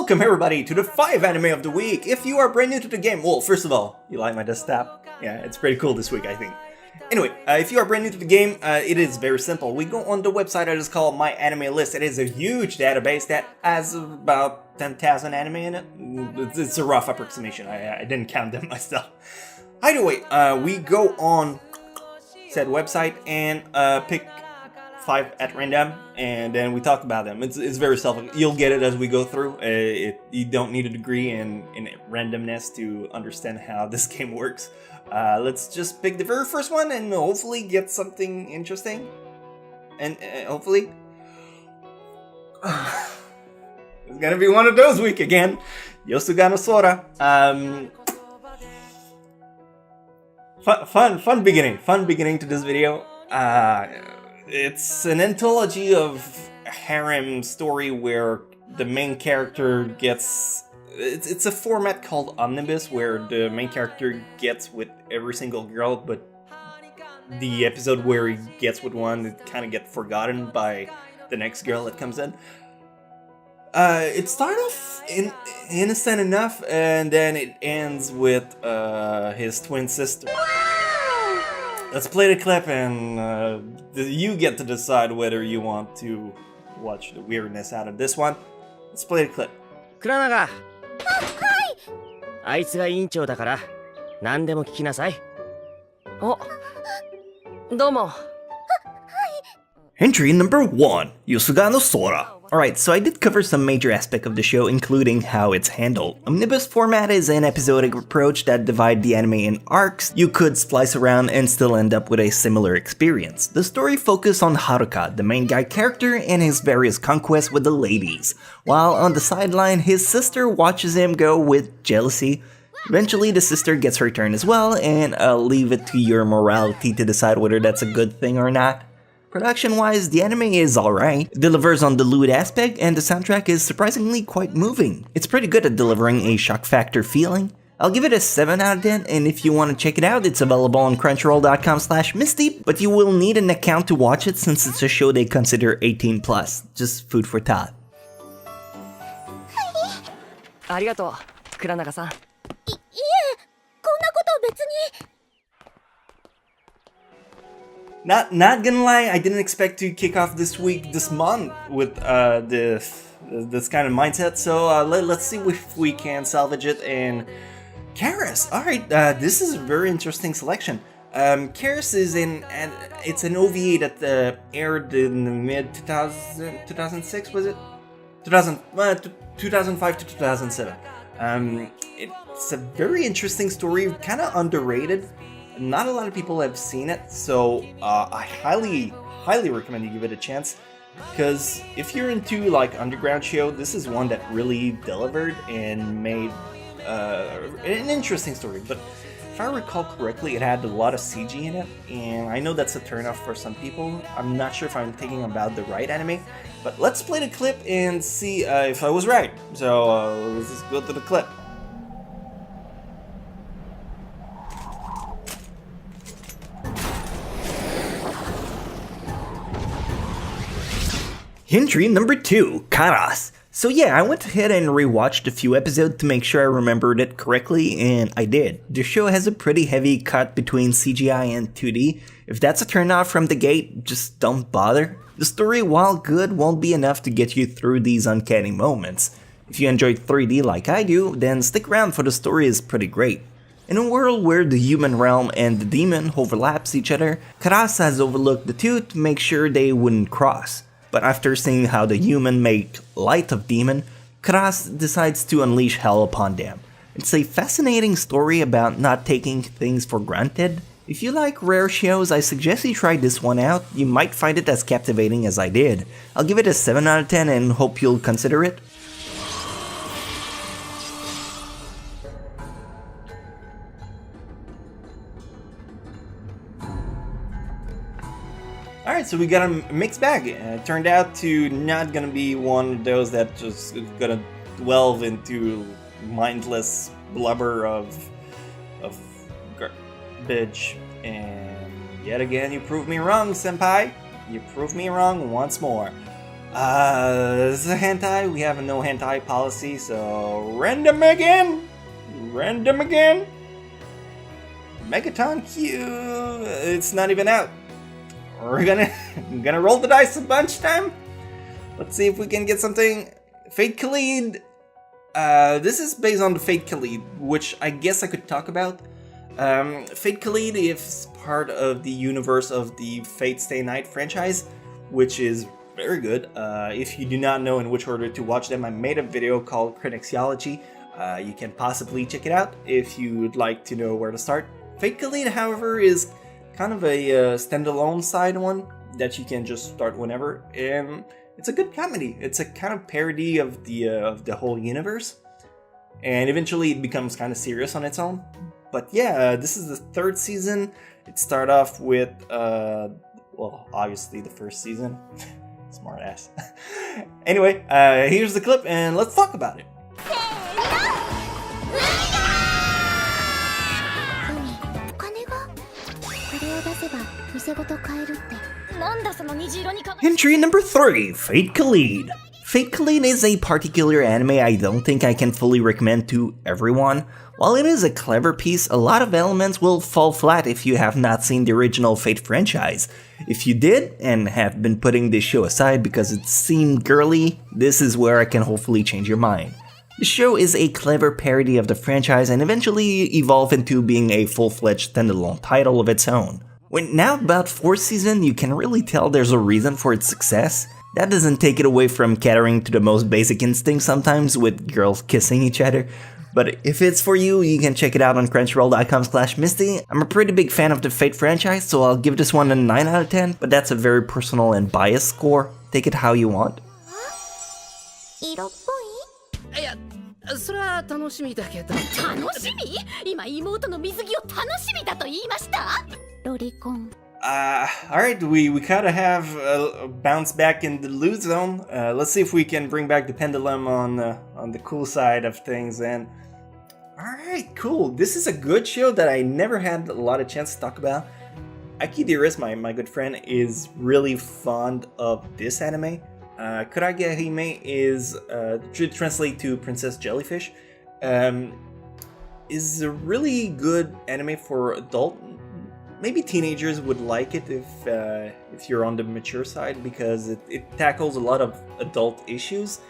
Welcome everybody to the 5 anime of the week. If you are brand new to the game, well, first of all, you like my desktop? Yeah, it's pretty cool this week, I think. Anyway, if you are brand new to the game, it is very simple. We go on the website that is called My Anime List. It is a huge database that has about 10,000 anime in it. It's a rough approximation. I didn't count them myself. Either way, we go on said website and pick 5 at random, and then we talk about them. It's very self. You'll get it as we go through. You don't need a degree in randomness to understand how this game works. Let's just pick the very first one and hopefully get something interesting. And hopefully, it's gonna be one of those week again. Yosuga no Sora. Fun beginning to this video. It's an anthology of harem story where the main character gets... It's a format called Omnibus, where the main character gets with every single girl, but the episode where he gets with one, it kind of gets forgotten by the next girl that comes in. It starts off innocent enough, and then it ends with his twin sister. Let's play the clip, and you get to decide whether you want to watch the weirdness out of this one. Let's play the clip. あいつが委員長だから何でも聞きなさい。お、どうも。 Entry number 1, Yosuga no Sora. Alright, so I did cover some major aspects of the show, including how it's handled. Omnibus format is an episodic approach that divides the anime in arcs. You could splice around and still end up with a similar experience. The story focuses on Haruka, the main guy character, and his various conquests with the ladies, while on the sideline, his sister watches him go with jealousy. Eventually, the sister gets her turn as well, and I'll leave it to your morality to decide whether that's a good thing or not. Production-wise, the anime is alright, delivers on the lewd aspect, and the soundtrack is surprisingly quite moving. It's pretty good at delivering a shock factor feeling. I'll give it a 7 out of 10, and if you want to check it out, it's available on Crunchyroll.com/Misty, but you will need an account to watch it since it's a show they consider 18+. Just food for thought. ありがとう、倉永さん。いえ、こんなこと別に。 Not gonna lie, I didn't expect to kick off this month with this kind of mindset. So let's see if we can salvage it. And Karis, all right, this is a very interesting selection. Karis is it's an OVA that aired in the mid 2006, was it? 2005 to 2007. It's a very interesting story, kind of underrated. Not a lot of people have seen it, so I highly recommend you give it a chance. Because if you're into like underground show, this is one that really delivered and made an interesting story. But if I recall correctly, it had a lot of CG in it, and I know that's a turnoff for some people. I'm not sure if I'm thinking about the right anime, but let's play the clip and see if I was right. So let's just go to the clip. Entry number 2, Karas. So yeah, I went ahead and rewatched a few episodes to make sure I remembered it correctly, and I did. The show has a pretty heavy cut between CGI and 2D. If that's a turnoff from the gate, just don't bother. The story, while good, won't be enough to get you through these uncanny moments. If you enjoyed 3D like I do, then stick around for the story is pretty great. In a world where the human realm and the demon overlaps each other, Karas has overlooked the two to make sure they wouldn't cross. But after seeing how the human make light of demon, Karas decides to unleash hell upon them. It's a fascinating story about not taking things for granted. If you like rare shows, I suggest you try this one out. You might find it as captivating as I did. I'll give it a 7 out of 10 and hope you'll consider it. Alright, so we got a mixed bag. It turned out to not gonna be one of those that just gonna delve into mindless blubber of garbage. And yet again, you proved me wrong, senpai. You proved me wrong once more. This is a hentai. We have a no hentai policy, so random again. Random again. Megaton Q. It's not even out. We're gonna roll the dice a bunch time. Let's see if we can get something. Fate Khalid. This is based on the Fate Khalid, which I guess I could talk about. Fate Khalid is part of the universe of the Fate Stay Night franchise, which is very good. If you do not know in which order to watch them, I made a video called Critixiology. You can possibly check it out if you would like to know where to start. Fate Khalid, however, is kind of a standalone side one that you can just start whenever, and it's a good comedy. It's a kind of parody of the whole universe, and eventually it becomes kind of serious on its own. But yeah, this is the 3rd season. It started off with, well, obviously the 1st season. Smart ass. Anyway, here's the clip, and let's talk about it. Entry number 3, Fate Khalid. Fate Khalid is a particular anime I don't think I can fully recommend to everyone. While it is a clever piece, a lot of elements will fall flat if you have not seen the original Fate franchise. If you did, and have been putting this show aside because it seemed girly, this is where I can hopefully change your mind. The show is a clever parody of the franchise and eventually evolved into being a full-fledged standalone title of its own. When now about 4th season, you can really tell there's a reason for its success. That doesn't take it away from catering to the most basic instincts sometimes with girls kissing each other. But if it's for you, you can check it out on Crunchyroll.com/Misty. I'm a pretty big fan of the Fate franchise, so I'll give this one a 9 out of 10, but that's a very personal and biased score. Take it how you want. いや、それは楽しみだけど。楽しみ？今妹の水着を楽しみだと言いました？ロリコン。Alright, we kind of have a bounce back in the loot zone. Let's see if we can bring back the pendulum on the cool side of things. And alright, cool. This is a good show that I never had a lot of chance to talk about. Aki Dearest, my good friend, is really fond of this anime. Kurage Hime is, translate to Princess Jellyfish, is a really good anime for adult. Maybe teenagers would like it if you're on the mature side, because it tackles a lot of adult issues,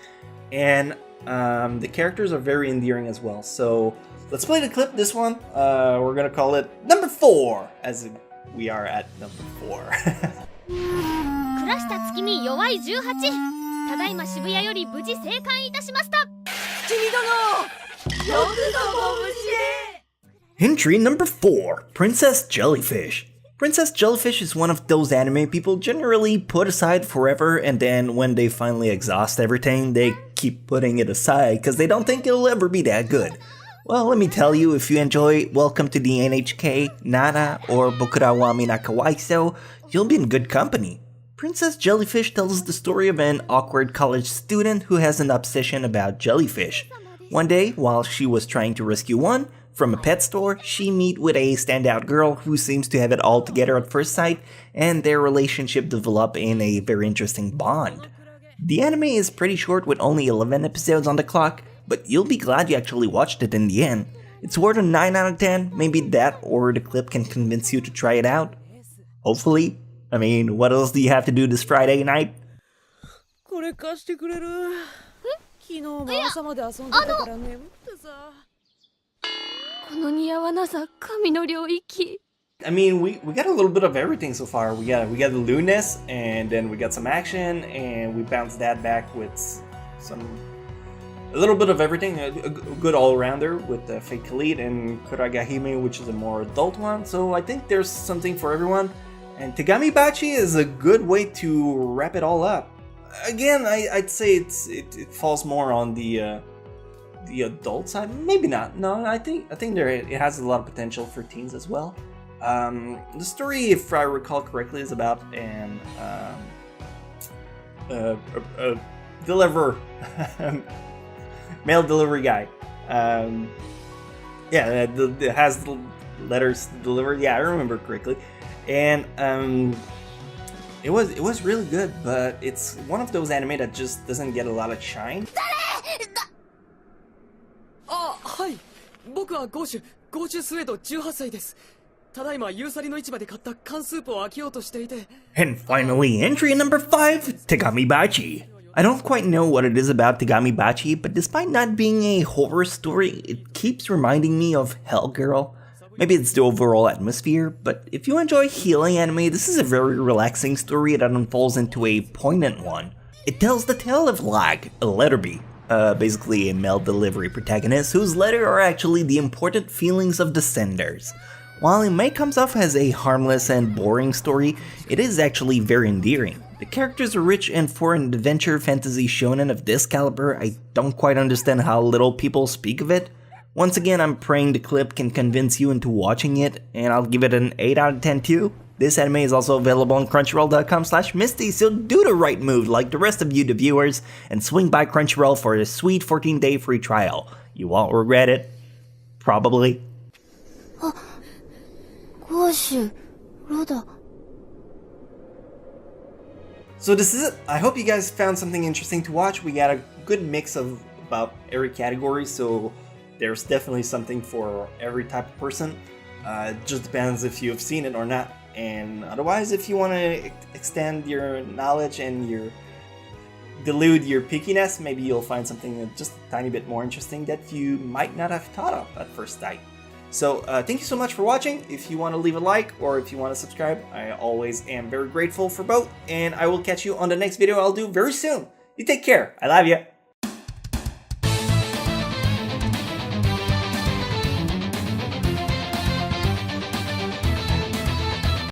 and the characters are very endearing as well. So let's play the clip. This one, we're gonna call it number 4, as we are at number 4. 暮らした月に弱い18。ただいま渋谷より無事生還いたしました。君殿、よくぞご無事で。 Entry number 4, Princess Jellyfish. Princess Jellyfish is one of those anime people generally put aside forever, and then when they finally exhaust everything, they keep putting it aside because they don't think it'll ever be that good. Well, let me tell you, if you enjoy Welcome to the NHK, Nana, or Bokura wa Mina Kawaiso, you'll be in good company. Princess Jellyfish tells the story of an awkward college student who has an obsession about jellyfish. One day, while she was trying to rescue one from a pet store, she meets with a standout girl who seems to have it all together at first sight, and their relationship develops in a very interesting bond. The anime is pretty short with only 11 episodes on the clock, but you'll be glad you actually watched it in the end. It's worth a 9 out of 10, maybe that or the clip can convince you to try it out. Hopefully. I mean, what else do you have to do this Friday night? これ貸してくれる？昨日も朝まで遊んでたから眠ってさ。この似合わなさ、神の領域。 I mean, we got a little bit of everything so far. We got the lewdness, and then we got some action, and we bounced that back with a little bit of everything. A good all-rounder with Fate Khalid and Kuragahime, which is a more adult one. So I think there's something for everyone. And Tegami Bachi is a good way to wrap it all up. Again, I'd say it falls more on the adult side. Maybe not. No, I think it has a lot of potential for teens as well. The story, if I recall correctly, is about an deliverer, mail delivery guy. Yeah, it has the letters delivered. Yeah, I remember correctly. And It was really good, but it's one of those anime that just doesn't get a lot of shine. あ、はい。僕はゴーシュスウェード18歳です。ただいまユーサリの市場で買った缶スープを開けようとしていて。 And finally, entry number 5, Tegami Bachi. I don't quite know what it is about Tegami Bachi, but despite not being a horror story, it keeps reminding me of Hellgirl. Maybe it's the overall atmosphere, but if you enjoy healing anime, this is a very relaxing story that unfolds into a poignant one. It tells the tale of Lag, a letter B, basically a mail delivery protagonist whose letters are actually the important feelings of the senders. While it may come off as a harmless and boring story, it is actually very endearing. The characters are rich, and for an adventure fantasy shonen of this caliber, I don't quite understand how little people speak of it. Once again, I'm praying the clip can convince you into watching it, and I'll give it an 8 out of 10 too. This anime is also available on Crunchyroll.com/Misty, so do the right move like the rest of you, the viewers, and swing by Crunchyroll for a sweet 14-day free trial. You won't regret it. Probably. So this is it. I hope you guys found something interesting to watch. We got a good mix of about every category, so there's definitely something for every type of person. It just depends if you've seen it or not. And otherwise, if you want to extend your knowledge and delude your pickiness, maybe you'll find something that's just a tiny bit more interesting that you might not have thought of at first sight. So thank you so much for watching. If you want to leave a like or if you want to subscribe, I always am very grateful for both. And I will catch you on the next video I'll do very soon. You take care. I love you.